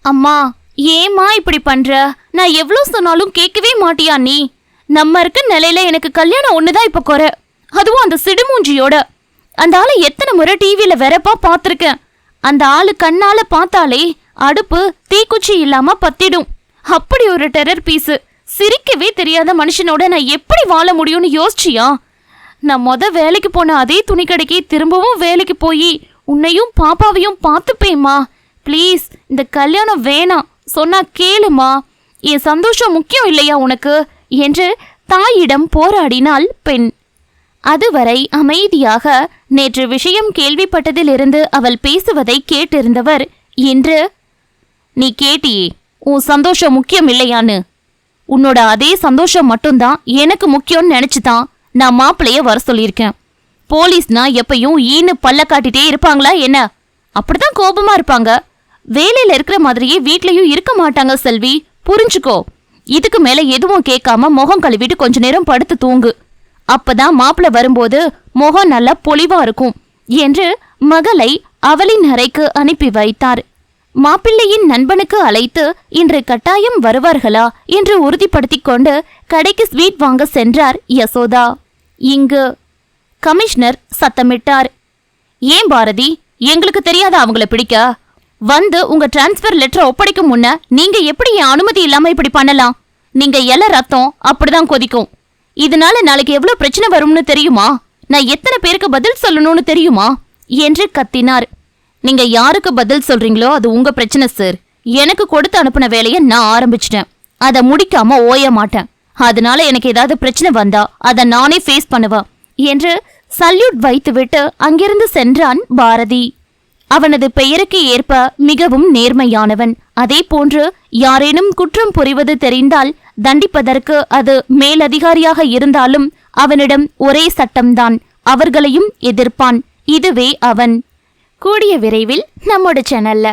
அம்மா, ஏம்மா இப்படி பண்ற? நான் எவ்வளவு சொன்னாலும் கேட்கவே மாட்டியா நீ? நம்ம இருக்க நிலையில எனக்கு கல்யாணம் ஒண்ணுதான் இப்ப குறை. அதுவும் அந்த சிடுமூஞ்சியோட. அந்த ஆளை எத்தனை முறை டிவியில வெறப்பா பாத்திருக்கேன். அந்த ஆளு கண்ணால பார்த்தாலே அடுப்பு தீக்குச்சி இல்லாம பத்திடும். அப்படி ஒரு டெரர் பீஸு. சிரிக்கவே தெரியாத மனுஷனோட நான் எப்படி வாழ முடியும்னு யோசிச்சியா? நான் வேலைக்கு போன அதே துணிக்கடைக்கு திரும்பவும் வேலைக்கு போய் உன்னையும் பாப்பாவையும் பார்த்துப்பேம்மா. ப்ளீஸ், இந்த கல்யாணம் வேணாம் சொன்னா கேளுமா. என் சந்தோஷம் முக்கியம் இல்லையா உனக்கு என்று தாயிடம் போராடினாள் பெண். அதுவரை அமைதியாக நேற்று விஷயம் கேள்விப்பட்டதிலிருந்து அவள் பேசுவதை கேட்டிருந்தவர் இன்று, நீ கேட்டியே உன் சந்தோஷம் முக்கியம் இல்லையான்னு. உன்னோட அதே சந்தோஷம் மட்டும்தான் எனக்கு முக்கியம்னு நினைச்சுதான் நான் மாப்பிள்ளைய வர சொல்லியிருக்கேன். போலீஸ்னா எப்பயும் ஈன்னு பல்ல காட்டிட்டே இருப்பாங்களா என்ன? அப்படிதான் கோபமா இருப்பாங்க. வேலையில இருக்கிற மாதிரியே வீட்லயும் இருக்க மாட்டாங்க செல்வி, புரிஞ்சுக்கோ. இதுக்கு மேல எதுவும் கேட்காம முகம் கழுவிட்டு கொஞ்ச நேரம் படுத்து தூங்கு. அப்பதான் மாப்பிள்ள வரும்போது முகம் நல்லா பொலிவா இருக்கும் என்று மகளை அவளின் அறைக்கு அனுப்பி வைத்தார். மாப்பிள்ளையின் நண்பனுக்கு அழைத்து இன்று கட்டாயம் வருவார்களா என்று உறுதிப்படுத்திக் கொண்டு கடைக்கு ஸ்வீட் வாங்க சென்றார் யசோதா. இங்கு கமிஷனர் சத்தமிட்டார். ஏன் பாரதி, எங்களுக்கு தெரியாத அவங்கள பிடிக்க? வந்து உங்க டிரான்ஸ்பர் லெட்டர் ஒப்படைக்கும் முன்ன நீங்க எப்படி என் அனுமதி இல்லாம இப்படி பண்ணலாம்? நீங்க எல்லாம் ரத்தம் அப்படிதான் கொதிக்கும். இதனால நாளைக்கு எவ்வளவு பிரச்சனை வரும்னு தெரியுமா? நான் எத்தனை பேருக்கு பதில் சொல்லணும்னு தெரியுமா என்று கத்தினார். நீங்க யாருக்கு பதில் சொல்றீங்களோ அது உங்க பிரச்சனை சார். எனக்கு கொடுத்து அனுப்பின வேலையை நான் ஆரம்பிச்சிட்டேன். அதை முடிக்காம ஓய மாட்டேன். அதனால எனக்கு ஏதாவது பிரச்சனை வந்தா அதை நானே ஃபேஸ் பண்ணுவேன் என்று சல்யூட் வைத்துவிட்டு அங்கிருந்து சென்றான் பாரதி. அவனது பெயருக்கு ஏற்ப மிகவும் நேர்மையானவன். அதே போன்று யாரேனும் குற்றம் புரிவது தெரிந்தால் தண்டிப்பதற்கு அது மேலதிகாரியாக இருந்தாலும் அவனிடம் ஒரே சட்டம்தான். அவர்களையும் எதிர்ப்பான். இதுவே அவன். கூடிய விரைவில் நம்மோட சேனல்ல